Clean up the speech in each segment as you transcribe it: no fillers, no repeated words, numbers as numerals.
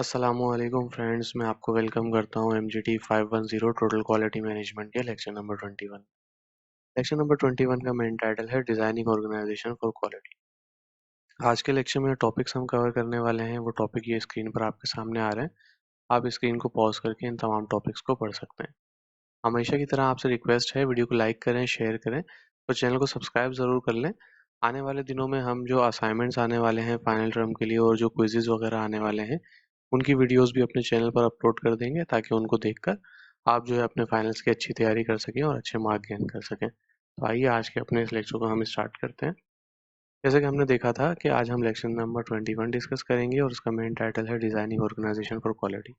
अस्सलामुअलैकुम फ्रेंड्स, मैं आपको वेलकम करता हूँ MGT 510 टोटल क्वालिटी मैनेजमेंट के लेक्चर नंबर 21। लेक्चर नंबर 21 का मेन टाइटल है डिजाइनिंग ऑर्गेनाइजेशन फॉर क्वालिटी। आज के लेक्चर में टॉपिक्स हम कवर करने वाले हैं वो टॉपिक ये स्क्रीन पर आपके सामने आ रहे हैं। आप स्क्रीन को पॉज करके इन तमाम टॉपिक्स को पढ़ सकते हैं। हमेशा की तरह आपसे रिक्वेस्ट है, वीडियो को लाइक करें, शेयर करें और चैनल को सब्सक्राइब ज़रूर कर लें। आने वाले दिनों में हम जो असाइनमेंट्स आने वाले हैं फाइनल टर्म के लिए और जो क्विज़ेज़ वगैरह आने वाले हैं उनकी वीडियोस भी अपने चैनल पर अपलोड कर देंगे ताकि उनको देखकर आप जो है अपने फाइनल्स की अच्छी तैयारी कर सकें और अच्छे मार्क गेन कर सकें। तो आइए आज के अपने इस लेक्चर को हम स्टार्ट करते हैं। जैसे कि हमने देखा था कि आज हम लेक्चर नंबर 21 डिस्कस करेंगे और उसका मेन टाइटल है डिज़ाइनिंग ऑर्गेनाइजेशन फॉर क्वालिटी।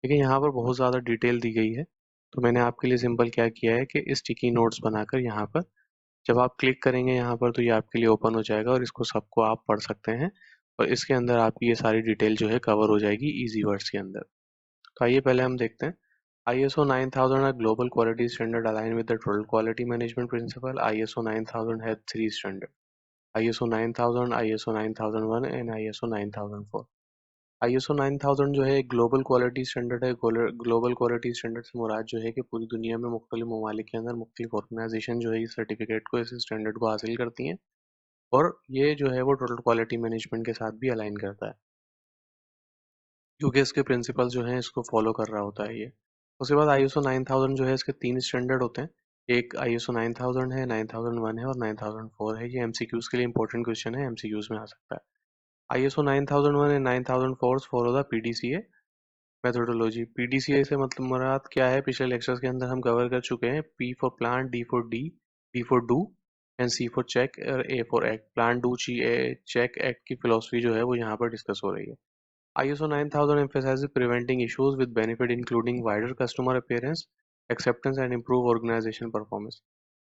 लेकिन यहाँ पर बहुत ज़्यादा डिटेल दी गई है, तो मैंने आपके लिए सिंपल क्या किया है कि इस स्टिकी नोट्स बनाकर यहाँ पर जब आप क्लिक करेंगे यहाँ पर तो ये आपके लिए ओपन हो जाएगा और इसको सबको आप पढ़ सकते हैं और इसके अंदर आपकी ये सारी डिटेल जो है कवर हो जाएगी इजी वर्ड्स के अंदर। तो आइए पहले हम देखते हैं। ISO 9000 a global quality standard aligned with the total quality management principle. ISO 9000 has three standards: ISO 9000, ISO 9001 and ISO 9004। ISO 9000 जो है एक ग्लोबल क्वालिटी स्टैंडर्ड है। ग्लोबल क्वालिटी स्टैंडर्ड से मुराद जो है कि पूरी दुनिया में मुख्तलिफ ममालिक के अंदर मुख्तलिफ ऑर्गेनाइजेशन जो है इस सर्टिफिकेट को, इस स्टैंडर्ड को हासिल करती हैं और ये जो है वो टोटल क्वालिटी मैनेजमेंट के साथ भी अलाइन करता है, क्योंकि इसके प्रिंसिपल जो हैं इसको फॉलो कर रहा होता है ये। उसके बाद ISO 9000 जो है इसके तीन स्टैंडर्ड होते हैं। एक ISO 9000 है, 9001 है और 9004 है। ये MCQs के लिए इंपॉर्टेंट क्वेश्चन है, MCQs में आ सकता है। ISO 9001 and 9004 follow the PDCA methodology. PDCA से मतलब मुराद क्या है, पिछले लेक्चर्स के अंदर हम कवर कर चुके हैं। P for plan, D for D, D for do and C for check और A for act. Plan, do, check, act की फिलोसफी जो है वो यहाँ पर डिस्कस हो रही है। ISO 9000 emphasizes preventing issues with benefit including wider customer appearance, acceptance and improve organization performance।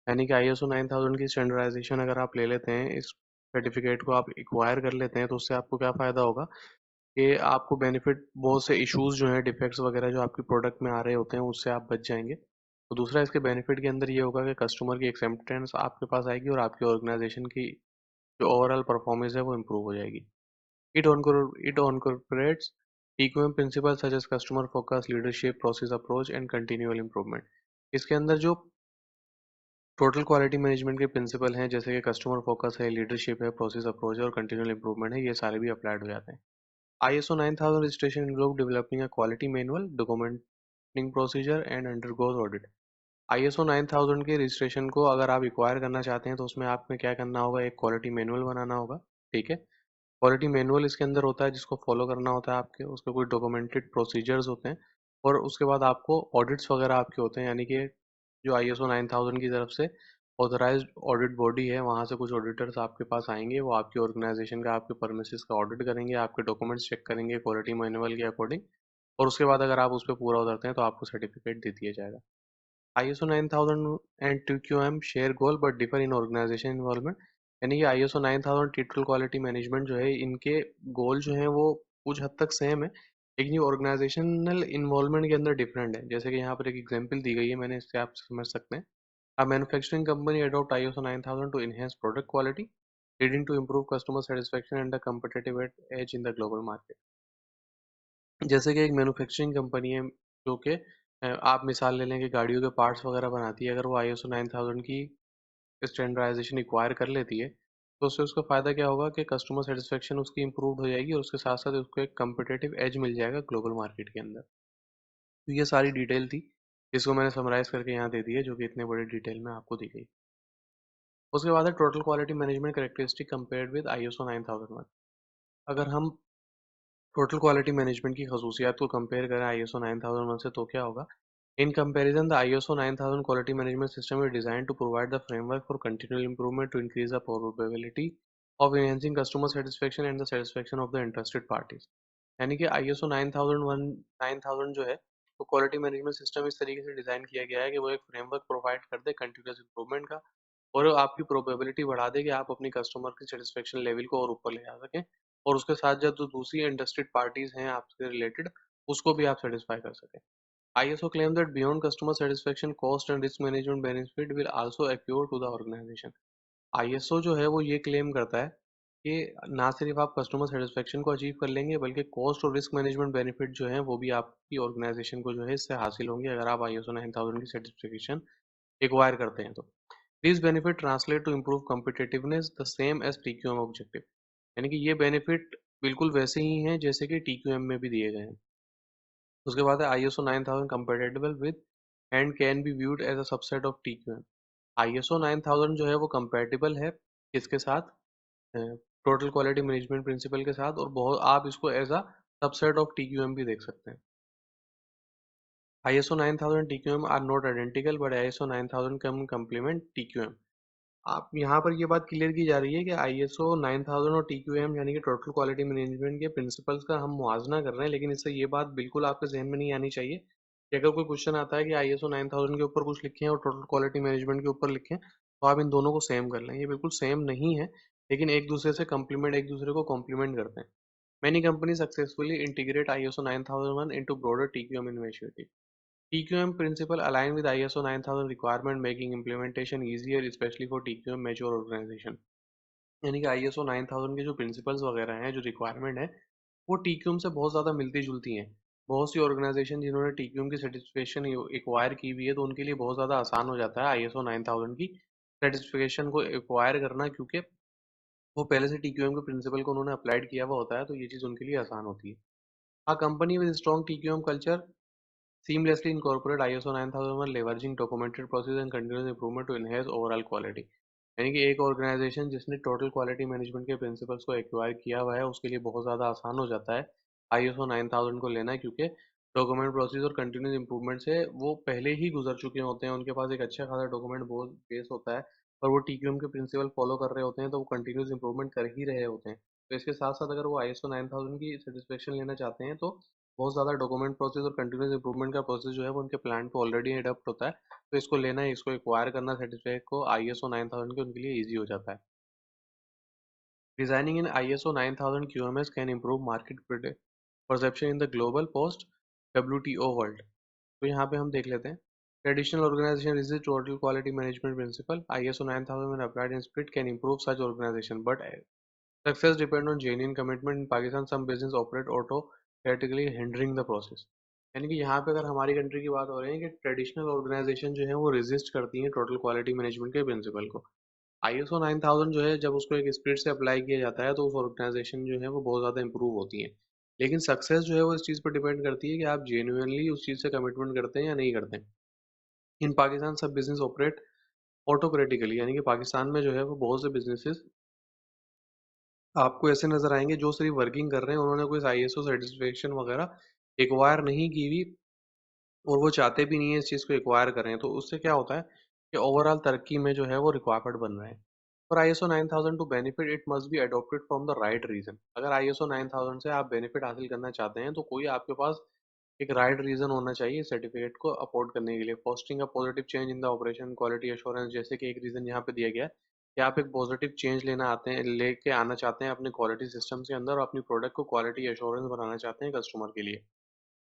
यानी कि ISO 9000 की स्टैंडर्डाइजेशन अगर आप ले लेते हैं, इस सर्टिफिकेट को आप एक्वायर कर लेते हैं तो उससे आपको क्या फ़ायदा होगा कि आपको बेनिफिट, बहुत से इश्यूज जो हैं, डिफेक्ट्स वगैरह जो आपके प्रोडक्ट में आ रहे होते हैं उससे आप बच जाएंगे। तो दूसरा इसके बेनिफिट के अंदर ये होगा कि कस्टमर की एक्सेप्टेंस आपके पास आएगी और आपकी ऑर्गेनाइजेशन की जो ओवरऑल परफॉर्मेंस है वो इम्प्रूव हो जाएगी। It incorporates TQM principles such as customer focus, leadership, process approach and continual improvement। इसके अंदर जो टोटल क्वालिटी मैनेजमेंट के प्रिंसिपल हैं जैसे कि कस्टमर फोकस है, लीडरशिप है, प्रोसेस अप्रोच है और कंटिन्यूअल इंप्रूवमेंट है, ये सारे भी अप्लाइड हो जाते हैं। ISO 9000 registration include developing a quality manual, documenting procedure and undergoes audit। ISO 9000 के रजिस्ट्रेशन को अगर आप एक्वायर करना चाहते हैं तो उसमें आपने क्या करना होगा, एक क्वालिटी मैनुअल बनाना होगा। ठीक है, क्वालिटी मैनुअल इसके अंदर होता है जिसको फॉलो करना होता है आपके, उसके कुछ डॉक्यूमेंटेड प्रोसीजर्स होते हैं और उसके बाद आपको ऑडिट्स वगैरह आपके होते हैं। यानी कि जो ISO 9000 की तरफ से ऑथराइज्ड ऑडिट बॉडी है, वहाँ से कुछ ऑडिटर्स आपके पास आएंगे, वो आपकी ऑर्गेनाइजेशन का, आपके परमिसेस का ऑडिट करेंगे, आपके डॉक्यूमेंट्स चेक करेंगे क्वालिटी मैनुअल के अकॉर्डिंग और उसके बाद अगर आप उस पर पूरा उतरते हैं तो आपको सर्टिफिकेट दे दिया जाएगा। ISO 9000 and TQM share goal but differ in organization involvement। यानी कि ISO 9000 टिपिकल क्वालिटी मैनेजमेंट जो है, इनके गोल जो है वो कुछ हद तक सेम है लेकिन ये ऑर्गेनाइजेशनल इन्वॉल्वमेंट के अंदर डिफरेंट है। जैसे कि यहाँ पर एक एग्जांपल दी गई है, मैंने इससे आप समझ सकते हैं। A manufacturing company adopt ISO 9000 to enhance product quality, leading to improve customer satisfaction and a competitive edge in the global market। जैसे कि एक मैन्युफैक्चरिंग कंपनी है जो कि आप मिसाल ले लें कि गाड़ियों के पार्ट्स वगैरह बनाती है, अगर वो ISO 9000 की स्टैंडर्डाइजेशन एक्वायर कर लेती है तो उससे उसका फ़ायदा क्या होगा कि कस्टमर सेटिस्फेक्शन उसकी इंप्रूव हो जाएगी और उसके साथ साथ उसको एक कम्पिटेटिव एज मिल जाएगा ग्लोबल मार्केट के अंदर। तो ये सारी डिटेल थी जिसको मैंने समराइज करके यहाँ दे दी है, जो कि इतने बड़े डिटेल में आपको दी गई। उसके बाद है total quality management characteristic compared with ISO 9001। अगर हम टोटल क्वालिटी मैनेजमेंट की खसूसियात को कंपेयर करें ISO 9001 से तो क्या होगा। In comparison, the ISO 9000 quality management system is designed to provide the framework for continual improvement to increase the probability of enhancing customer satisfaction and the satisfaction of the interested parties। यानी कि ISO 9000 जो है वो quality management system इस तरीके से design किया गया है कि वो एक फ्रेमवर्क प्रोवाइड कर दे कंटिन्यूस इंप्रूवमेंट का और आपकी प्रोबेबिलिटी बढ़ा दे कि आप अपनी कस्टमर की सेटिस्फेक्शन लेवल को और ऊपर ले जा सकें और उसके साथ जो दूसरी इंटरेस्टेड पार्टीज हैं आपसे रिलेटेड उसको भी आप सेटिस्फाई कर सकें। ISO claims that beyond customer satisfaction, cost and risk management benefit will also accrue to the organization। ISO जो है वो ये क्लेम करता है कि ना सिर्फ आप कस्टमर सेटिस्फेक्शन को अचीव कर लेंगे बल्कि कॉस्ट और रिस्क मैनेजमेंट बेनिफिट जो है वो भी आपकी ऑर्गेनाइजेशन को जो है इससे हासिल होंगे अगर आप ISO 9000 की सर्टिफिकेशन एक्वायर करते हैं तो। This benefit translate to improve competitiveness the same as TQM objective. यानी कि ये बेनिफिट बिल्कुल वैसे ही हैं जैसे कि TQM में भी दिए गए हैं। उसके बाद है ISO 9000 compatible with and can be viewed as a subset of TQM। ISO 9000 जो है वो compatible है किसके साथ, टोटल क्वालिटी मैनेजमेंट प्रिंसिपल के साथ, और बहुत आप इसको as a subset of TQM भी देख सकते हैं। ISO 9000 TQM are not identical but ISO 9000 can complement TQM। आप यहाँ पर ये बात क्लियर की जा रही है कि ISO 9000 और TQM यानी कि टोटल क्वालिटी मैनेजमेंट के प्रिंसिपल्स का हम मुआवजा कर रहे हैं, लेकिन इससे ये बात बिल्कुल आपके जहन में नहीं आनी चाहिए कि अगर कोई क्वेश्चन आता है कि ISO 9000 के ऊपर कुछ लिखें और टोटल क्वालिटी मैनेजमेंट के ऊपर लिखें तो आप इन दोनों को सेम कर लें। ये बिल्कुल सेम नहीं है, लेकिन एक दूसरे से कम्प्लीमेंट, एक दूसरे को कॉम्प्लीमेंट करते हैं। Many companies successfully integrate ISO 9001 into broader TQM initiative. TQM principle align with ISO 9000 requirement, making implementation easier, especially for TQM mature organization। यानी कि ISO 9000 के जो प्रिंसिपल्स वगैरह हैं, जो रिक्वायरमेंट है, वो TQM से बहुत ज़्यादा मिलती जुलती हैं। बहुत सी ऑर्गेनाइजेशन जिन्होंने TQM की सर्टिफिकेशन एक्वायर की हुई है तो उनके लिए बहुत ज़्यादा आसान हो जाता है ISO 9000 की सर्टिफिकेशन को एक्वायर करना, क्योंकि वो पहले से TQM के प्रिंसिपल को उन्होंने अप्लाइड किया हुआ होता है, तो ये चीज़ उनके लिए आसान होती है। A company with strong TQM culture seamlessly incorporate ISO 9001, leveraging documented process and continuous improvement to enhance overall quality। यानी कि एक ऑर्गेनाइजेशन जिसने टोटल क्वालिटी मैनेजमेंट के प्रिंसिपल्स को एक्वायर किया हुआ है उसके लिए बहुत ज़्यादा आसान हो जाता है ISO 9000 को लेना, क्योंकि डॉक्यूमेंट प्रोसेस और कंटिन्यूस इंप्रूवमेंट से वो पहले ही गुजर चुके होते हैं, उनके पास एक अच्छा खासा डॉक्यूमेंट बेस होता है और वो TQM के प्रिंसिपल फॉलो कर रहे होते हैं, तो वो कंटिन्यूस इंप्रूवमेंट कर ही रहे होते हैं। तो इसके साथ साथ अगर वो ISO 9000 की सेटिस्फेक्शन लेना चाहते हैं तो बहुत ज़्यादा डॉक्यूमेंट प्रोसेस और कंटिन्यूस इंप्रूवमेंट का प्रोसेस जो है वो उनके प्लान पे ऑलरेडी अडॉप्ट होता है, तो इसको लेना, इसको एक्वायर करना सर्टिफिकेट को ISO 9000 के उनके लिए ईजी हो जाता है। Designing in ISO 9000 QMS can improve market perception in the global post WTO world। तो यहाँ पे हम देख लेते हैं। Traditional organisation is total quality management principle ISO 9000 when applied in spirit can improve such organization, but success depend on genuine commitment। In Pakistan some business operate autocratically hindering the process। यानी कि यहाँ पे अगर हमारी country की बात हो रही है कि ट्रेडिशनल ऑर्गेनाइजेशन जो है वो रेजिस्ट करती है टोटल क्वालिटी मैनेजमेंट के प्रिंसिपल को। ISO 9000 जो है जब उसको एक स्पिरिट से अप्लाई किया जाता है तो उस ऑर्गेनाइजेशन जो है वो बहुत ज़्यादा इंप्रूव होती है। लेकिन सक्सेस जो है वो इस चीज़ पर डिपेंड करती है कि आप जेन्युइनली उस चीज़ से कमिटमेंट करते हैं या नहीं करते हैं। इन पाकिस्तान सब बिजनेस ऑपरेट ऑटोक्रेटिकली, यानी कि पाकिस्तान में जो है वो बहुत से बिजनेसेस आपको ऐसे नज़र आएँगे जो सिर्फ़ वर्किंग कर रहे हैं, उन्होंने कोई ISO सर्टिफ़िकेशन वग़ैरह एक्वायर नहीं की हुई और वो चाहते भी नहीं है इस चीज़ को एक्वायर करें। तो उससे क्या होता है कि ओवरऑल तरक्की में जो है वो रुकावट बन रहा है। For ISO 9000 to benefit it must be adopted from the right reason. अगर ISO 9000 से आप बेनिफिट हासिल करना चाहते हैं तो कोई आपके पास एक राइट रीज़न होना चाहिए सर्टिफ़िकेट को अफोर्ड करने के लिए। Fostering a positive change in the operation quality assurance, जैसे कि एक रीज़न यहाँ पे दिया गया है कि आप एक पॉजिटिव चेंज लेके आना चाहते हैं अपने क्वालिटी सिस्टम के अंदर और अपनी प्रोडक्ट को क्वालिटी एश्योरेंस बनाना चाहते हैं कस्टमर के लिए।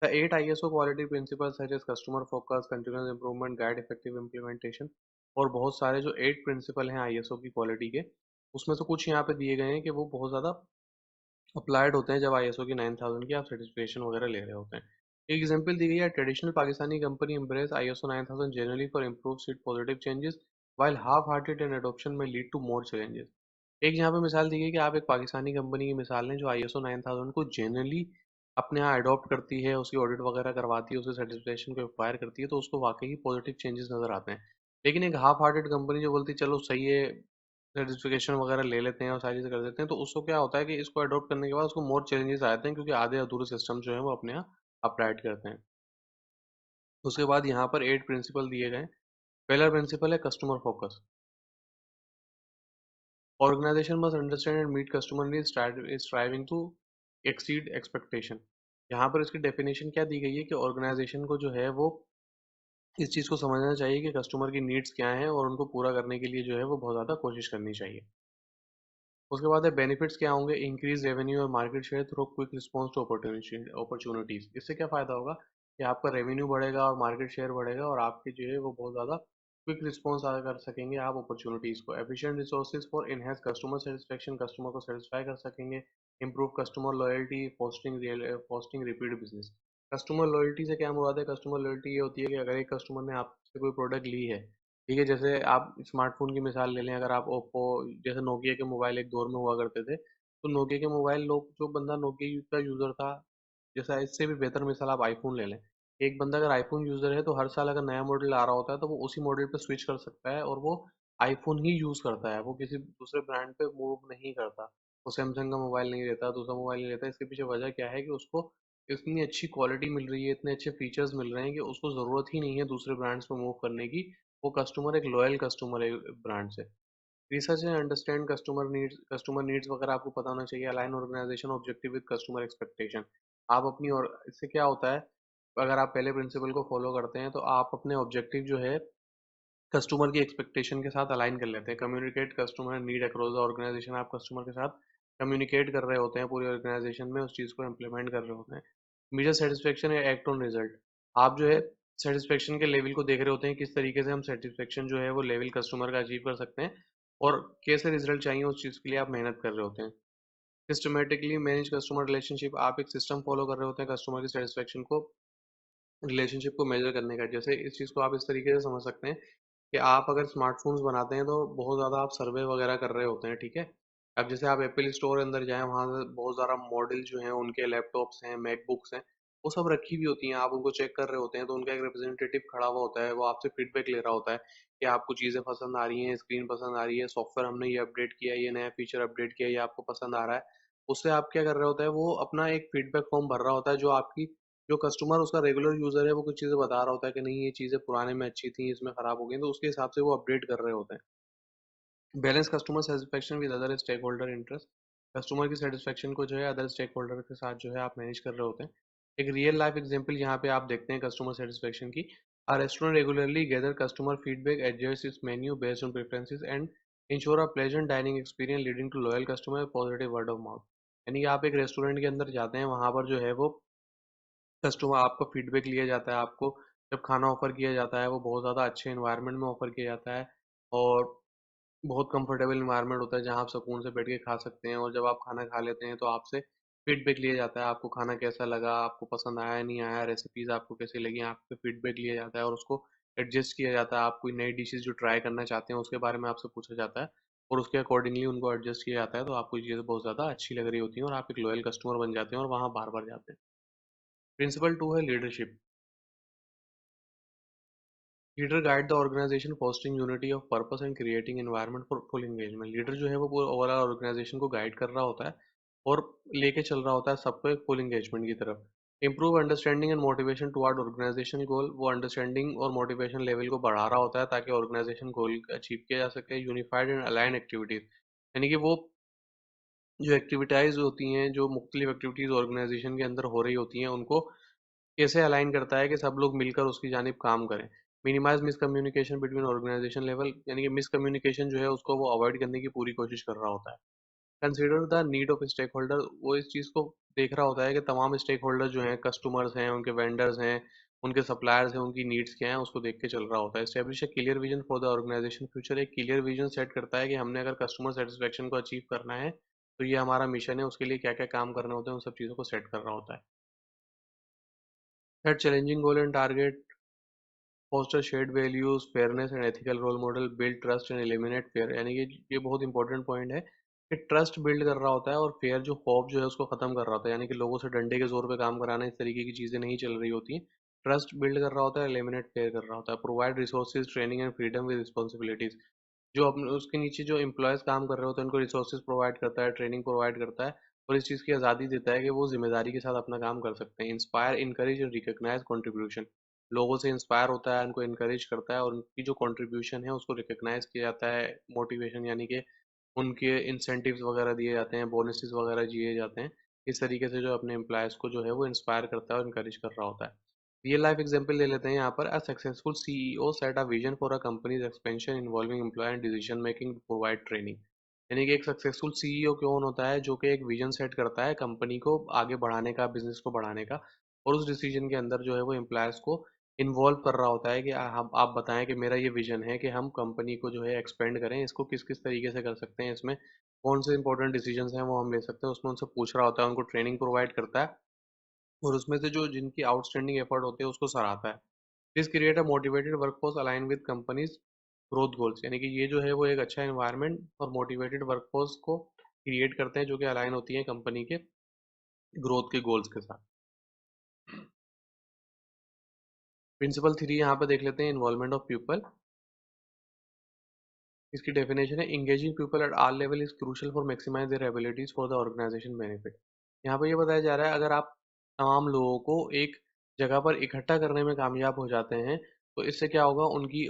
The 8 ISO quality principles such as customer focus, continuous improvement, guide effective implementation, और बहुत सारे जो 8 प्रिंसिपल हैं ISO की क्वालिटी के, उसमें से कुछ यहाँ पे दिए गए हैं कि वो बहुत ज़्यादा अप्लाइड होते हैं जब ISO की 9000 की आप सर्टिफिकेशन वगैरह ले रहे होते हैं। एक एग्जांपल दी गई है, traditional Pakistani company embrace ISO 9000 generally for improve its positive changes while half-hearted and adoption may lead to more challenges। एक यहाँ पे मिसाल दी गई कि आप एक पाकिस्तानी कंपनी की मिसाल लें जो ISO 9000 को जनरली अपने यहाँ अडॉप्ट करती है, उसकी ऑडिट वगैरह करवाती है, उसके सर्टिफिकेशन को एक्वायर करती है, तो उसको वाकई ही पॉजिटिव चेंजेस नजर आते हैं। लेकिन एक हाफ हार्टेड कंपनी जो बोलती है चलो सही है, सर्टिफिकेशन वगैरह ले लेते हैं और सारी चीज़ें कर देते हैं, तो उसको क्या होता है कि इसको अडॉप्ट करने के बाद उसको मोर चैलेंजेस आते हैं, क्योंकि आधे अधूरे सिस्टम जो है वो अपने यहाँ अप्लाइड करते हैं। उसके बाद यहाँ पर 8 प्रिंसिपल दिए गए। पहला प्रिंसिपल है customer focus. Organisation must understand and meet customer needs striving to exceed expectation. यहाँ पर इसकी डेफिनेशन क्या दी गई है कि ऑर्गेनाइजेशन को जो है वो इस चीज़ को समझना चाहिए कि कस्टमर की नीड्स क्या हैं और उनको पूरा करने के लिए जो है वो बहुत ज़्यादा कोशिश करनी चाहिए। उसके बाद है बेनिफिट्स क्या होंगे, इंक्रीज रेवेन्यू और market share through quick response to opportunities. इससे क्या फ़ायदा होगा कि आपका रेवेन्यू बढ़ेगा और मार्केट शेयर बढ़ेगा और आपके जो है वो बहुत ज़्यादा क्विक रिस्पॉन्स कर सकेंगे आप अपॉर्चुनिटीज़ को। Efficient resources for enhance customer satisfaction, customer को सेटिस्फाई कर सकेंगे। Improve customer loyalty, frosting repeat business. Customer loyalty से क्या मुराद है? कस्टमर लॉयल्टी ये होती है कि अगर एक कस्टमर ने आपसे कोई प्रोडक्ट ली है, ठीक है, जैसे आप स्मार्टफोन की मिसाल ले लें, अगर आप ओप्पो, जैसे नोकिया के मोबाइल एक दौर में हुआ करते थे, तो नोकिया के मोबाइल लोग, जो बंदा नोकिया का यूज़र था, जैसा इससे भी बेहतर मिसाल आप आईफोन ले लें। एक बंदा अगर आईफोन यूज़र है तो हर साल अगर नया मॉडल आ रहा होता है तो वो उसी मॉडल पे स्विच कर सकता है और वो आईफोन ही यूज़ करता है, वो किसी दूसरे ब्रांड पे मूव नहीं करता। वो सैमसंग का मोबाइल नहीं लेता, दूसरा मोबाइल नहीं लेता। इसके पीछे वजह क्या है कि उसको इतनी अच्छी क्वालिटी मिल रही है, इतने अच्छे फीचर्स मिल रहे हैं कि उसको ज़रूरत ही नहीं है दूसरे ब्रांड्स पे मूव करने की। वो कस्टमर एक लॉयल कस्टमर है ब्रांड से। Research and understand customer needs वगैरह आपको पता होना चाहिए। Align organisation objective with customer expectation. आप अपनी, और इससे क्या होता है, अगर आप पहले प्रिंसिपल को फॉलो करते हैं तो आप अपने ऑब्जेक्टिव जो है कस्टमर की एक्सपेक्टेशन के साथ अलाइन कर लेते हैं। Communicate customer need across the organisation. आप कस्टमर के साथ कम्युनिकेट कर रहे होते हैं पूरी ऑर्गेनाइजेशन में, उस चीज़ को इम्प्लीमेंट कर रहे होते हैं। मेजर सेटिस्फेक्शन या एक्ट ऑन रिजल्ट। आप जो है सेटिस्फेक्शन के लेवल को देख रहे होते हैं, किस तरीके से हम सेटिस्फेक्शन जो है वो लेवल कस्टमर का अचीव कर सकते हैं और कैसे रिजल्ट चाहिए उस चीज़ के लिए आप मेहनत कर रहे होते हैं। Systematically manage customer relationship. आप एक सिस्टम फॉलो कर रहे होते हैं कस्टमर की सेटिस्फेक्शन को, रिलेशनशिप को मेजर करने का। जैसे इस चीज़ को आप इस तरीके से समझ सकते हैं कि आप अगर स्मार्टफोन्स बनाते हैं तो बहुत ज़्यादा आप सर्वे वगैरह कर रहे होते हैं, ठीक है। अब जैसे आप एप्पल स्टोर अंदर जाएं, वहाँ से बहुत ज़्यादा मॉडल जो हैं उनके लैपटॉप्स हैं, मैकबुक्स हैं, वो सब रखी हुई होती हैं। आप उनको चेक कर रहे होते हैं तो उनका एक रिप्रेजेंटेटिव खड़ा हुआ होता है, वो आपसे फीडबैक ले रहा होता है कि आपको चीज़ें पसंद आ रही हैं, स्क्रीन पसंद आ रही है, सॉफ्टवेयर हमने ये अपडेट किया है, ये नया फीचर अपडेट किया है, ये आपको पसंद आ रहा है। उससे आप क्या कर रहे होता है, वो अपना एक फीडबैक फॉर्म भर रहा होता है, जो आपकी, जो कस्टमर उसका रेगुलर यूजर है, वो कुछ चीज़ें बता रहा होता है कि नहीं ये चीज़ें पुराने में अच्छी थी, इसमें खराब हो गई, तो उसके हिसाब से वो अपडेट कर रहे होते हैं। Balance customer satisfaction with other stakeholder interest. Customer की सेटिस्फेक्शन को जो है अदर स्टेक होल्डर के साथ जो है आप मैनेज कर रहे होते हैं। एक रियल लाइफ एग्जांपल यहाँ पे आप देखते हैं कस्टमर सेटिस्फेक्शन की। A restaurant regularly gather customer feedback, adjust its menu based on preferences and ensure a pleasant dining experience leading to loyal customer, positive word of mouth. यानी कि आप एक रेस्टोरेंट के अंदर जाते हैं, वहां पर जो है वो कस्टमर आपका फीडबैक लिया जाता है। आपको जब खाना ऑफर किया जाता है वो बहुत ज़्यादा अच्छे इन्वायरमेंट में ऑफर किया जाता है और बहुत कंफर्टेबल इन्वायरमेंट होता है जहाँ आप सुकून से बैठ के खा सकते हैं। और जब आप खाना खा लेते हैं तो आपसे फीडबैक लिया जाता है, आपको खाना कैसा लगा, आपको पसंद आया नहीं आया, रेसिपीज आपको कैसी लगी, आपके फीडबैक लिया जाता है और उसको एडजस्ट किया जाता है। आप कोई नई डिशेज जो ट्राई करना चाहते हैं उसके बारे में आपसे पूछा जाता है और उसके अकॉर्डिंगली उनको एडजस्ट किया जाता है, तो आपको ये चीज़ें बहुत ज़्यादा अच्छी लग रही होती हैं और आप एक लॉयल कस्टमर बन जाते हैं और वहाँ बार बार जाते हैं। प्रिंसिपल 2 है leadership. Leader guide the organization fostering unity of purpose and creating environment for full engagement. Leader जो है वो पूरा ओवरऑल ऑर्गेनाइजेशन को गाइड कर रहा होता है और लेके चल रहा होता है सबको एक फुल एंगेजमेंट की तरफ। Improve understanding and motivation toward organisation goal. वो अंडरस्टैंडिंग और मोटिवेशन लेवल को बढ़ा रहा होता है ताकि ऑर्गेनाइजेशन गोल अचीव किया जा सके। यूनिफाइड एंड अलाइन एक्टिविटीज, यानी कि वो जो एक्टिविटाइज होती हैं, जो मुख्तलिफ एक्टिविटीज ऑर्गेनाइजेशन के अंदर हो रही होती हैं, उनको कैसे अलाइन करता है कि सब लोग मिलकर उसकी जानिब काम करें। Minimize miscommunication between organization level, यानी कि मिसकम्युनिकेशन जो है उसको वो अवॉइड करने की पूरी कोशिश कर रहा होता है। Consider the need of stakeholder. वो इस चीज़ को देख रहा होता है कि तमाम स्टेक होल्डर जो हैं, कस्टमर्स हैं, उनके वेंडर्स हैं, उनके सप्लायर्स हैं, उनकी नीड्स क्या हैं, उसको देख के चल रहा होता है। Establish a clear vision for the organization future. एक क्लियर विजन सेट करता है कि हमने अगर कस्टमर सेटिस्फेक्शन को अचीव करना है तो ये हमारा मिशन है, उसके लिए क्या क्या काम करने होते हैं, उन सब चीज़ों को सेट कर रहा होता है। Set challenging goal and target. Foster shared values, fairness and ethical role model, build trust and eliminate fear. यानी कि ये बहुत इंपॉर्टेंट पॉइंट है कि ट्रस्ट बिल्ड कर रहा होता है और फेयर जो खौफ जो है उसको खत्म कर रहा होता है, यानी कि लोगों से डंडे के जोर पे काम कराना, इस तरीके की चीजें नहीं चल रही होती हैं। ट्रस्ट बिल्ड कर रहा होता है, एलिमिनेट फेयर कर रहा होता है। Provide resources, training and freedom with responsibilities. जो अपने उसके नीचे जो एम्प्लॉयज काम कर रहे होते हैं उनको रिसोर्सेज प्रोवाइड करता है, ट्रेनिंग प्रोवाइड करता है और इस चीज़ की आज़ादी देता है कि वो जिम्मेदारी के साथ अपना काम कर सकते हैं। इंस्पायर, इनकरेज और रिकॉग्नाइज कंट्रीब्यूशन। लोगों से इंस्पायर होता है, उनको इनकरेज करता है और उनकी जो कंट्रीब्यूशन है उसको रिकॉग्नाइज किया जाता है। मोटिवेशन, यानी कि उनके इंसेंटिव्स वगैरह दिए जाते हैं, बोनसेस वगैरह दिए जाते हैं। इस तरीके से जो अपने एम्प्लॉयज़ को जो है वो इंस्पायर करता है और इनकरेज कर रहा होता है। रियल लाइफ एग्जांपल ले लेते हैं यहाँ पर। A successful CEO set a vision for a company's expansion involving employee and decision making, provide training. यानी कि एक सक्सेसफुल सीईओ कौन होता है? जो कि एक विजन सेट करता है कंपनी को आगे बढ़ाने का, बिजनेस को बढ़ाने का, और उस डिसीजन के अंदर जो है वो एम्प्लॉयज़ को इन्वॉल्व कर रहा होता है कि हम आप बताएं कि मेरा ये विजन है कि हम कंपनी को जो है एक्सपेंड करें, इसको किस किस तरीके से कर सकते हैं, इसमें कौन से इंपॉर्टेंट डिसीजंस हैं वो हम ले सकते हैं, उसमें उनसे पूछ रहा होता है, उनको ट्रेनिंग प्रोवाइड करता है और उसमें से जो जिनकी आउटस्टैंडिंग एफर्ट होते हैं उसको सराहता है। This create a motivated workforce align with companies growth goals, यानी कि ये जो है वो एक अच्छा एनवायरनमेंट और मोटिवेटेड वर्कफोर्स को क्रिएट करते हैं जो कि अलाइन होती है कंपनी के ग्रोथ के गोल्स के साथ। प्रिंसिपल 3 यहाँ पे देख लेते हैं, इन्वॉल्वमेंट ऑफ पीपल। इसकी डेफिनेशन है, engaging people at all level is crucial for maximize their abilities for the organization benefit. यहाँ पे ये बताया जा रहा है, अगर आप तमाम लोगों को एक जगह पर इकट्ठा करने में कामयाब हो जाते हैं तो इससे क्या होगा, उनकी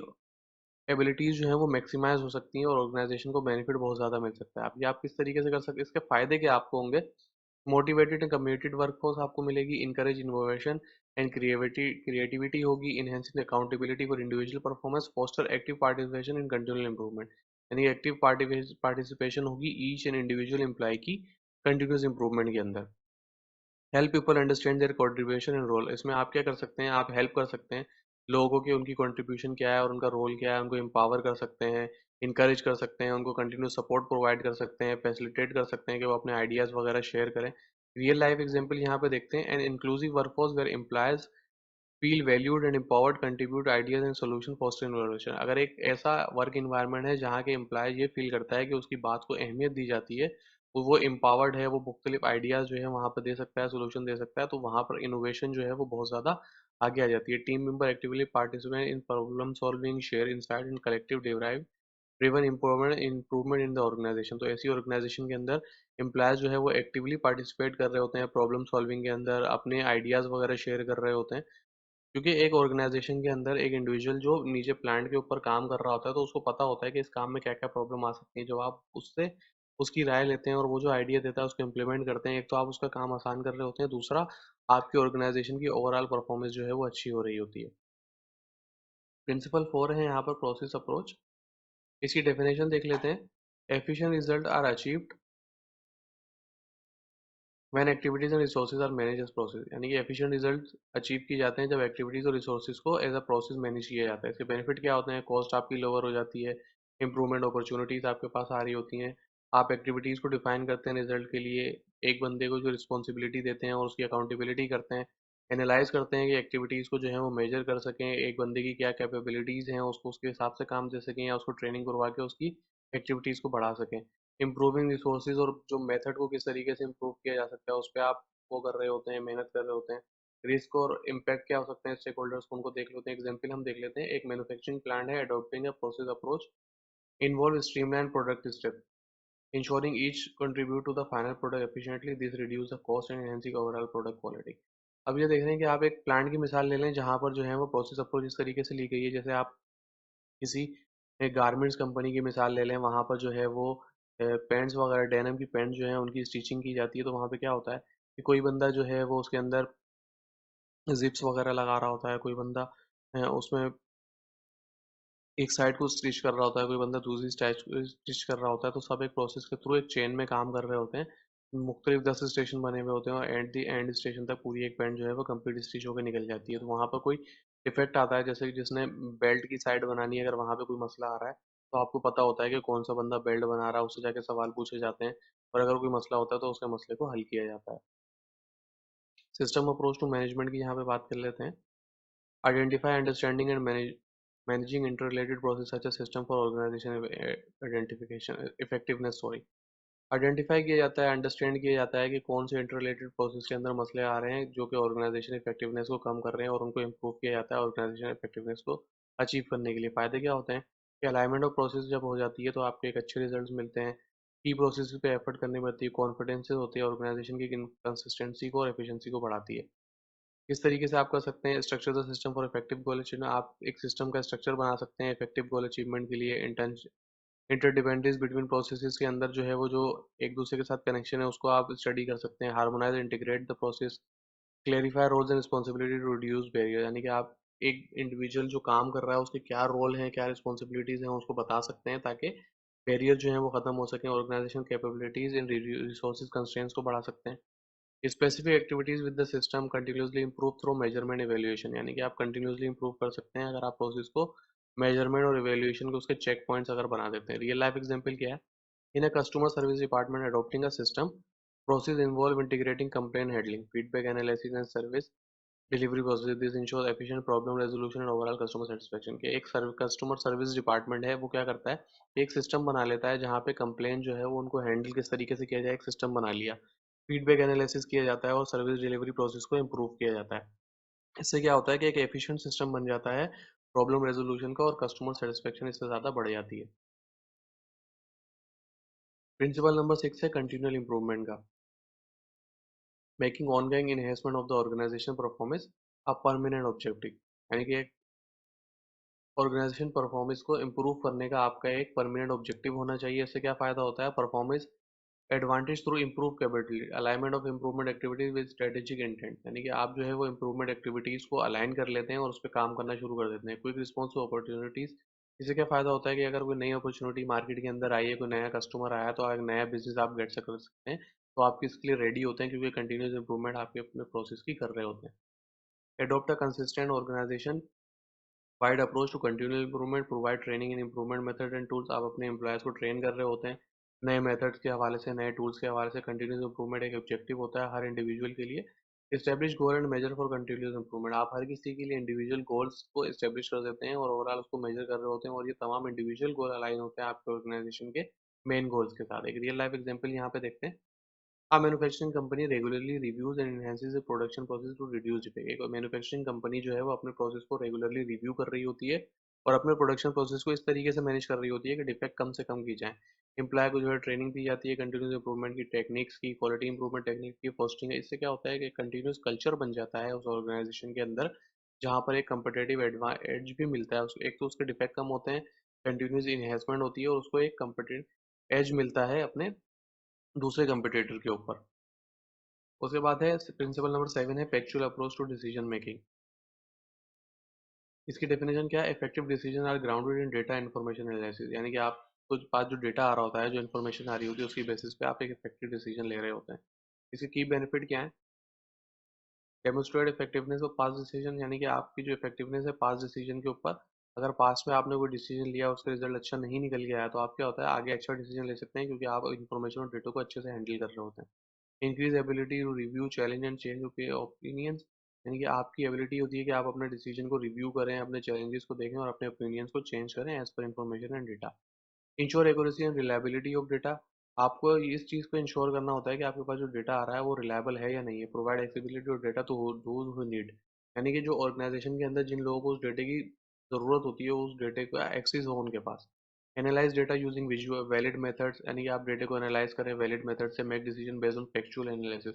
एबिलिटीज जो है वो मैक्सिमाइज हो सकती हैं और ऑर्गेनाइजेशन को बेनिफिट बहुत ज़्यादा मिल सकता है। अब ये आप किस तरीके से कर सकते हैं, इसके फायदे क्या आपको होंगे। मोटिवेटेड एंड कम्युनिटेड वर्कफोर्स आपको मिलेगी, इनकरेज इनोवेशन एंड क्रिएटिविटी होगी, enhancing accountability for individual performance, foster active participation in continual improvement, यानी एक्टिव पार्टिसिपेशन होगी ईच एंड इंडिविजुअल एम्प्लॉय की कंटिन्यूस इंप्रूवमेंट के अंदर। Help people understand their contribution and role, इसमें आप क्या कर सकते हैं, आप हेल्प कर सकते हैं लोगों की, उनकी कंट्रीब्यूशन क्या है और उनका रोल क्या है, उनको एम्पावर कर सकते हैं, इंकरेज कर सकते हैं, उनको कंटिन्यूस सपोर्ट प्रोवाइड कर सकते हैं, फैसिलिटेट कर सकते हैं कि वो अपने आइडियाज़ वगैरह शेयर करें। रियल लाइफ एग्जांपल यहाँ पे देखते हैं, an inclusive workforce where employees feel valued and empowered, contribute ideas and solution, foster innovation. अगर एक ऐसा वर्क इन्वायरमेंट है जहाँ के एम्प्लॉय ये फील करता है कि उसकी बात को अहमियत दी जाती है, वो एम्पावर्ड है, वो मुख्तलिफ आइडियाज जो है वहाँ पर दे सकता है, सोल्यूशन दे सकता है, तो वहाँ पर इनोवेशन जो है वो बहुत ज़्यादा आगे आ जाती है। Team member actively participate in problem solving, share insight and collective derive driven improvement in the organization. तो ऐसी ऑर्गेनाइजेशन के अंदर एम्प्लॉयज जो है वो एक्टिवली पार्टिसिपेट कर रहे होते हैं प्रॉब्लम सॉल्विंग के अंदर, अपने आइडियाज़ वगैरह शेयर कर रहे होते हैं, क्योंकि एक ऑर्गेनाइजेशन के अंदर एक इंडिविजुअल जो नीचे प्लांट के ऊपर काम कर रहा होता है तो उसको पता होता है कि इस काम में क्या क्या प्रॉब्लम आ सकती है। जब आप उससे उसकी राय लेते हैं और वो जो आइडिया देता है उसको इम्प्लीमेंट करते हैं, एक तो आप उसका काम आसान कर रहे होते हैं, दूसरा आपकी ऑर्गेनाइजेशन की ओवरऑल परफॉर्मेंस जो है वो अच्छी हो रही होती है। प्रिंसिपल 4 है यहाँ पर, प्रोसेस अप्रोच। इसकी डेफिनेशन देख लेते हैं, efficient result are achieved when activities and resources are manage as process, यानी कि एफिशिएंट रिजल्ट अचीव किए जाते हैं जब एक्टिविटीज और रिसोर्सेज को एज अ प्रोसेस मैनेज किया जाता है। इसके बेनिफिट क्या होते हैं, कॉस्ट आपकी लोअर हो जाती है, इंप्रूवमेंट अपॉर्चुनिटीज आपके पास आ रही होती हैं, आप एक्टिविटीज को डिफाइन करते हैं रिजल्ट के लिए, एक बंदे को जो रिस्पॉन्सिबिलिटी देते हैं और उसकी अकाउंटेबिलिटी करते हैं, एनालाइज करते हैं कि एक्टिविटीज़ को जो है वो मेजर कर सकें, एक बंदे की क्या कैपेबिलिटीज़ हैं उसको उसके हिसाब से काम दे सकें या उसको ट्रेनिंग करवा के उसकी एक्टिविटीज़ को बढ़ा सकें। इम्प्रूविंग रिसोर्सेज, और जो मेथड को किस तरीके से इम्प्रूव किया जा सकता है उस पर आप वो कर रहे होते हैं, मेहनत कर रहे होते हैं। रिस्क और इम्पैक्ट क्या हो सकते हैं स्टेक होल्डर्स को, उनको देख लेते हैं। एग्जाम्पल हम देख लेते हैं, एक मैन्युफैक्चरिंग प्लांट है, adopting a process approach involve streamline product step ensuring each contribute to the final product efficiently, this reduce the cost and enhancing overall product quality। अब ये देख रहे हैं कि आप एक प्लांट की मिसाल ले लें जहाँ पर जो है वो प्रोसेस अप्रोच इस तरीके से ली गई है, जैसे आप किसी एक गारमेंट्स कंपनी की मिसाल ले लें, वहाँ पर जो है वो पैंट्स वगैरह डेनिम की पैंट जो है उनकी स्टिचिंग की जाती है, तो वहाँ पे क्या होता है कि कोई बंदा जो है वो उसके अंदर जिप्स वगैरह लगा रहा होता है, कोई बंदा उसमें एक साइड को स्टिच कर रहा होता है, कोई बंदा दूसरी स्टिच कर रहा होता है, तो सब एक प्रोसेस के थ्रू एक चेन में काम कर रहे होते हैं। मुख्तलिफ 10 स्टेशन बने हुए होते हैं और एट दी एंड स्टेशन तक पूरी एक पैंट जो है वो कंप्लीट स्टिच होकर निकल जाती है। तो वहाँ पर कोई डिफेक्ट आता है, जैसे कि जिसने बेल्ट की साइड बनानी है, अगर वहाँ पे कोई मसला आ रहा है तो आपको पता होता है कि कौन सा बंदा बेल्ट बना रहा है, उससे जाके सवाल पूछे जाते हैं और अगर कोई मसला होता है तो उसके मसले को हल किया जाता है। सिस्टम अप्रोच टू मैनेजमेंट की यहाँ पे बात कर लेते हैं। Identify, understanding, and managing interrelated processes such as system for organization identification effectiveness, sorry। Identify किया जाता है, अंडरस्टैंड किया जाता है कि कौन से इंटरलेटेड प्रोसेस के अंदर मसले आ रहे हैं जो कि ऑर्गेनाइजेशन इफेक्टिवनेस को कम कर रहे हैं और उनको इम्प्रूव किया जाता है ऑर्गेनाइजेशन इफेक्टिवनेस को अचीव करने के लिए। फ़ायदे क्या होते हैं कि अलाइनमेंट ऑफ प्रोसेस जब हो जाती है तो आपको एक अच्छे रिजल्ट्स मिलते हैं, की प्रोसेस पे एफर्ट करनी पड़ती है, कॉन्फिडेंस होती है, ऑर्गेनाइजेशन की कंसिस्टेंसी को और एफिशिएंसी को बढ़ाती है। किस तरीके से आप कर सकते हैं, structure the system for effective goal achievement, आप एक सिस्टम का स्ट्रक्चर बना सकते हैं इफेक्टिव गोल अचीवमेंट के लिए। इंटरडिपेंडेंस बिटवीन प्रोसेसेस के अंदर जो है वो जो एक दूसरे के साथ कनेक्शन है उसको आप स्टडी कर सकते हैं। Harmonize integrate the process, clarify roles and responsibility to reduce barrier, यानी कि आप एक इंडिविजुअल जो काम कर रहा है उसके क्या रोल हैं, क्या रिस्पॉन्सिबिलिटीज हैं उसको बता सकते हैं ताकि बैरियर जो है वो खत्म हो सके, ऑर्गेनाइजेशन कैपेबिलिटीज इन रिसोर्सेज कंस्ट्रेंट्स को बढ़ा सकते हैं। Specific activities with the system continuously improve through measurement evaluation, यानी कि आप कंटिन्यूसली इंप्रूव कर सकते हैं अगर आप प्रोसेस को मेजरमेंट और इवेल्युएशन को उसके चेक पॉइंट्स अगर बना देते हैं। रियल लाइफ एग्जांपल क्या है? In a customer service department adopting a system process involve integrating complaint handling, feedback analysis and service delivery process. This ensure efficient problem resolution and overall customer satisfaction. के एक customer service department है, वो क्या करता है, एक system बना लेता है जहाँ पे कंप्लेन जो है वो उनको हैंडल किस तरीके से किया जाए, एक सिस्टम बना लिया, फीडबैक एनालिसिस किया जाता है और सर्विस डिलीवरी प्रोसेस को इम्प्रूव किया जाता है। इससे क्या होता है कि एक एफिशिएंट सिस्टम बन जाता है प्रॉब्लम रेजोल्यूशन का, और कस्टमर सेटिस्फेक्शन इससे ज़्यादा बढ़ जाती है। प्रिंसिपल नंबर 6 है कंटिन्यूअल इंप्रूवमेंट का। Making ongoing enhancement of the organization performance a permanent objective, यानी कि ऑर्गेनाइजेशन परफॉर्मेंस को इम्प्रूव करने का आपका एक परमानेंट ऑब्जेक्टिव होना चाहिए। इससे क्या फ़ायदा होता है? Performance advantage through improve capability, alignment of improvement activities with strategic intent, यानी कि आप जो है वो इम्प्रूवमेंट एक्टिविटीज़ को अलाइन कर लेते हैं और उस पर काम करना शुरू कर देते हैं। क्विक रिस्पॉन्स टू अपॉर्चुनिटीज़, इससे क्या फ़ायदा होता है कि अगर कोई नई अपॉर्चुनिटी मार्केट के अंदर आई है, कोई नया कस्टमर आया, तो एक नया बिजनेस आप गेट कर सकते हैं, तो आप इसके लिए रेडी होते हैं क्योंकि कंटिन्यूस इंप्रूवमेंट आपके अपने प्रोसेस की कर रहे होते हैं। Adopt a consistent organization wide approach to continual improvement, provide training in improvement method and tools. आप अपने एम्प्लॉयज़ को ट्रेन कर रहे होते हैं नए मेथड्स के हवाले से, नए टूल्स के हवाले से। कंटिन्यूअस इंप्रूवमेंट एक ऑब्जेक्टिव होता है हर इंडिविजुअल के लिए। Establish goal and measure for continuous improvement, आप हर किसी के लिए इंडिविजुअल गोल्स को एस्टेब्लिश कर देते हैं और ओवरऑल उसको मेजर कर रहे होते हैं, और ये तमाम इंडिविजुअल गोल अलाइन होते हैं आपके ऑर्गेनाइजेशन के मेन गोल्स के साथ। एक रियल लाइफ एग्जाम्पल यहाँ पे देखते हैं। A manufacturing company regularly reviews and enhances the production process to reduce defect. एक मैन्युफैक्चरिंग कंपनी जो है वो अपने प्रोसेस को रेगुलरली रिव्यू कर रही होती है और अपने प्रोडक्शन प्रोसेस को इस तरीके से मैनेज कर रही होती है कि डिफेक्ट कम से कम की जाए। एम्प्लॉय को जो है ट्रेनिंग दी जाती है कंटिन्यूस इंप्रूवमेंट की टेक्निक्स की, क्वालिटी इंप्रूवमेंट टेक्निक की पोस्टिंग है। इससे क्या होता है कि कंटिन्यूस कल्चर बन जाता है उस ऑर्गेनाइजेशन के अंदर, जहाँ पर एक कंपिटेटिव एज भी मिलता है उसको। एक तो उसके डिफेक्ट कम होते हैं, कंटिन्यूस इन्हेंसमेंट होती है और उसको एक कंपिटेटिव एज मिलता है अपने दूसरे कंपिटेटर के ऊपर। उसके बाद है प्रिंसिपल नंबर 7 है factual approach to decision making. इसकी डेफिनेशन क्या है? Effective decision are grounded in data information analysis, यानी कि आप कुछ पास जो डेटा आ रहा होता है, जो इन्फॉर्मेशन आ रही होती है, उसकी बेसिस पे आप एक इफेक्टिव डिसीजन ले रहे होते हैं। इसके की बेनिफिट क्या है? Demonstrate effectiveness of pass decision, यानी कि आपकी जो इफेक्टिवनेस है पास डिसीजन के ऊपर। अगर पास में आपने कोई डिसीजन लिया, उसका रिजल्ट अच्छा नहीं निकल गया है, तो आप क्या होता है आगे अच्छा डिसीजन ले सकते हैं क्योंकि आप इन्फॉर्मेशन और डेटा को अच्छे से हैंडल कर रहे होते हैं। Increase ability to review challenge and change opinions, यानी कि आपकी एबिलिटी होती है कि आप अपने डिसीजन को रिव्यू करें, अपने चैलेंजेस को देखें और अपने ओपिनियंस को चेंज करें as per information and data. Ensure accuracy and reliability of data, आपको इस चीज़ को इंश्योर करना होता है कि आपके पास जो डेटा आ रहा है वो रिलायबल है या नहीं है। Provide accessibility of data to those who need, यानी कि जो ऑर्गेनाइजेशन के अंदर जिन लोगों को उस डेटे की ज़रूरत होती है उस डेटे का एक्सेस हो उनके पास। Analyse data using visual valid methods, यानी कि आप डेटे को एनालाइज करें वैलिड मेथड से। Make decision based on factual analysis.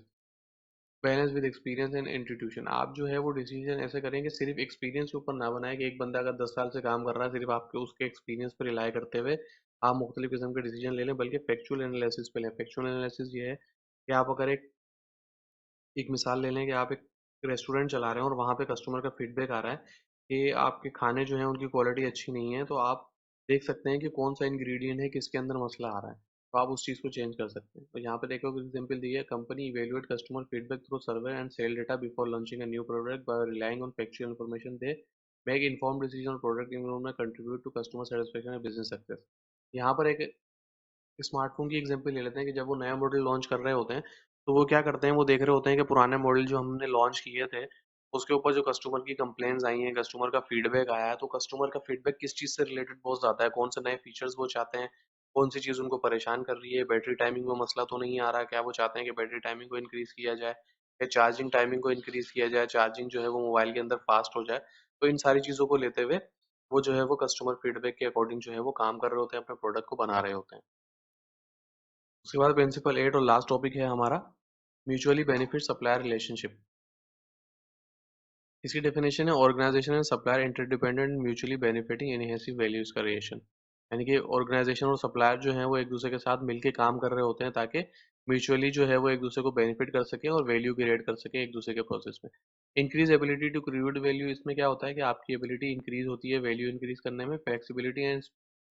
Balance with experience and institution, आप जो है वो डिसीजन ऐसे करें कि सिर्फ एक्सपीरियंस के ऊपर ना बनाए कि एक बंदा अगर 10 साल से काम कर रहा है, सिर्फ आपके उसके एक्सपीरियंस पर रिलाई करते हुए आप मुख्तलिफ किस्म के डिसीजन ले लें, बल्कि फैक्चुअल एनालिसिस पे लें। फैक्चुअल एनालिसिस ये है कि आप अगर एक मिसाल ले लें कि आप एक रेस्टोरेंट चला रहे हैं और वहाँ पे कस्टमर का फीडबैक आ रहा है कि आपके खाने जो हैं उनकी क्वालिटी अच्छी नहीं है, तो आप देख सकते हैं कि कौन सा इंग्रेडिएंट है, किसके अंदर मसला आ रहा है, तो आप उस चीज़ को चेंज कर सकते हैं। तो यहाँ पे देखो एग्जाम्पल दी है, company evaluate customer feedback through survey and sale data before launching a new product by relying on factual information. They make inform decision on product improvement contribute to customer satisfaction and business success. यहाँ पर एक smartphone की example ले लेते हैं कि जब वो नया मॉडल लॉन्च कर रहे होते हैं, तो वो क्या करते हैं, वो देख रहे होते हैं कि पुराने मॉडल जो हमने लॉन्च किए थे, उसके ऊपर जो कस्टमर की कंप्लेंट्स आई हैं, कस्टमर का फीडबैक आया है, तो कस्टमर का फीडबैक किस चीज़ से रिलेटेड बहुत ज़्यादा है, कौन से नए फीचर्स वो चाहते हैं, कौन सी चीज़ उनको परेशान कर रही है, बैटरी टाइमिंग में मसला तो नहीं आ रहा, क्या वो चाहते हैं कि बैटरी टाइमिंग को इंक्रीज़ किया जाए या चार्जिंग टाइमिंग को इंक्रीज़ किया जाए, चार्जिंग जो है वो मोबाइल के अंदर फास्ट हो जाए। तो इन सारी चीज़ों को लेते हुए वो जो है वो कस्टमर फीडबैक के अकॉर्डिंग जो है वो काम कर रहे होते हैं, अपने प्रोडक्ट को बना रहे होते हैं। उसके बाद प्रिंसिपल 8 और लास्ट टॉपिक है हमारा म्यूचुअली बेनिफिट सप्लायर रिलेशनशिप। इसकी डेफिनेशन है organisation and supplier interdependent mutually benefiting enhancive values का रिलेशन, यानी कि ऑर्गेनाइजेशन और सप्लायर जो है वो एक दूसरे के साथ मिलकर काम कर रहे होते हैं ताकि म्यूचुअली जो है वो एक दूसरे को बेनिफिट कर सके और वैल्यू क्रिएट कर सके एक दूसरे के प्रोसेस में। Increase ability to create value, इसमें क्या होता है कि आपकी एबिलिटी इंक्रीज होती है वैल्यू इंक्रीज करने में। Flexibility and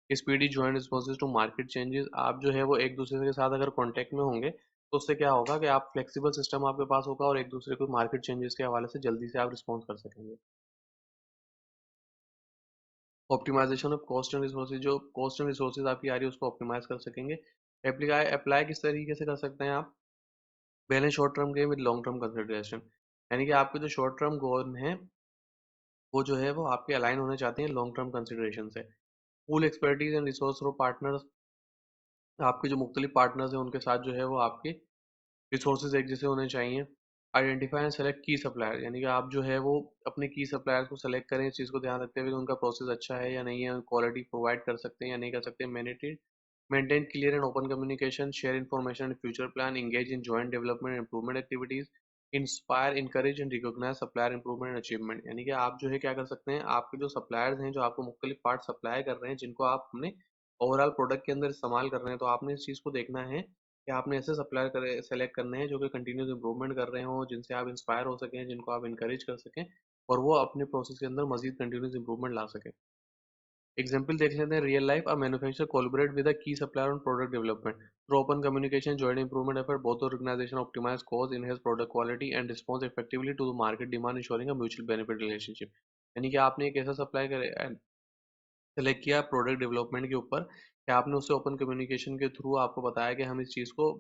speedy joint responses to market changes, आप जो है वो एक दूसरे के साथ अगर कॉन्टेक्ट में होंगे तो उससे क्या होगा कि आप फ्लेक्सिबल सिस्टम आपके पास होगा और एक दूसरे को मार्केट चेंजेस के हवाले से जल्दी से आप रिस्पॉन्स कर सकेंगे। Optimization of cost and resources, जो कॉस्ट एंड रिसोर्सेज आपकी आ रही है उसको ऑप्टिमाइज कर सकेंगे। अप्लाई अप्लाई किस तरीके से कर सकते हैं आप? Balance short term game with long term consideration, यानी कि आपके जो शॉर्ट टर्म गोल हैं वो जो है वो आपके अलाइन होने चाहते हैं लॉन्ग टर्म कंसिडरेशन से। Pool expertise and resource fro partners, आपके जो मुख्तलिफ पार्टनर्स हैं उनके साथ जो है वो आपके रिसोर्सेज एक जैसे होने चाहिए। आइडेंटिफाई एंड सेलेक्ट की सप्लायर, यानी कि आप जो है वो अपने की सप्लायर को सेलेक्ट करें, इस चीज़ को ध्यान रखते हुए कि उनका प्रोसेस अच्छा है या नहीं है, क्वालिटी प्रोवाइड कर सकते हैं या नहीं कर सकते। Maintained maintain clear and open communication, share information and future plan, engage in joint development improvement activities, inspire encourage and recognise supplier improvement and achievement, यानी कि आप जो है क्या कर सकते हैं, आपके जो सप्लायर्स हैं जो आपको मुख्तलिफ पार्ट सप्लाई कर रहे हैं जिनको आप अपने ओवरऑल प्रोडक्ट के अंदर इस्तेमाल कर रहे हैं, तो आपने इस चीज़ को देखना है कि आपने ऐसे सप्लायर करे सेलेक्ट करने हैं जो कि कंटिन्यूस इंप्रूवमेंट कर रहे हों, जिनसे आप इंस्पायर हो सकें, जिनको आप इंकरेज कर सकें और वो अपने प्रोसेस के अंदर मजीद कंटिन्यूस इंप्रूवमेंट ला सकें। एग्जाम्पल देख लेते हैं, real life, a manufacturer collaborate with a key supplier on product development through open communication, joint improvement effort, both organisation optimise cost, enhance product quality and response effectively to the market demand, ensuring a mutual benefit relationship. यानी कि आपने एक ऐसा supply करे select किया product development के ऊपर कि आपने उससे ओपन कम्युनिकेशन के थ्रू आपको बताया कि हम इस चीज़ को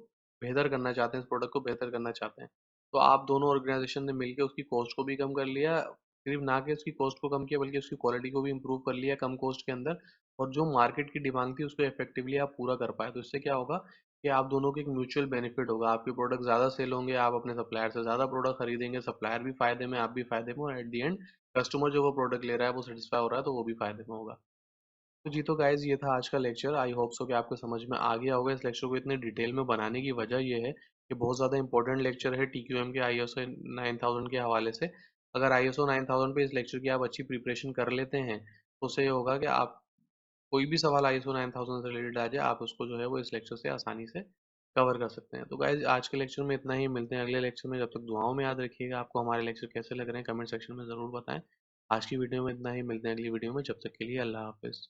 बेहतर करना चाहते हैं, इस प्रोडक्ट को बेहतर करना चाहते हैं। तो आप दोनों ऑर्गेनाइजेशन ने मिलकर उसकी कॉस्ट को भी कम कर लिया, सिर्फ ना कि उसकी कॉस्ट को कम किया बल्कि उसकी क्वालिटी को भी इम्प्रूव कर लिया कम कॉस्ट के अंदर, और जो मार्केट की डिमांड थी उसको इफेक्टिवली आप पूरा कर पाए। तो इससे क्या होगा कि आप दोनों को एक म्यूचुअल बेनिफिट होगा, आपके प्रोडक्ट ज़्यादा सेल होंगे, आप अपने सप्लायर से ज़्यादा प्रोडक्ट खरीदेंगे, सप्लायर भी फायदे में, आप भी फायदे में, और एट दी एंड कस्टमर जो वो प्रोडक्ट ले रहा है वो सेटिस्फाई हो रहा है तो वो भी फायदे में होगा। तो जी, तो गाइज़ ये था आज का लेक्चर। आई होप सो कि आपको समझ में आ गया होगा। इस लेक्चर को इतने डिटेल में बनाने की वजह ये है कि बहुत ज़्यादा इंपॉर्टेंट लेक्चर है टीक्यूएम के आईएसओ 9000 के हवाले से। अगर आईएसओ 9000 पे इस लेक्चर की आप अच्छी प्रिपरेशन कर लेते हैं तो उससे ये होगा कि आप कोई भी सवाल आईएसओ 9000 से रिलेटेड आ जाए आप उसको जो है वो इस लेक्चर से आसानी से कवर कर सकते हैं। तो गाइज़ आज के लेक्चर में इतना ही, मिलते हैं अगले लेक्चर में। जब तक दुआओं में याद रखिएगा। आपको हमारे लेक्चर कैसे लग रहे हैं कमेंट सेक्शन में ज़रूर बताएं। आज की वीडियो में इतना ही, मिलते हैं अगली वीडियो में। जब तक के लिए अल्लाह हाफिज़।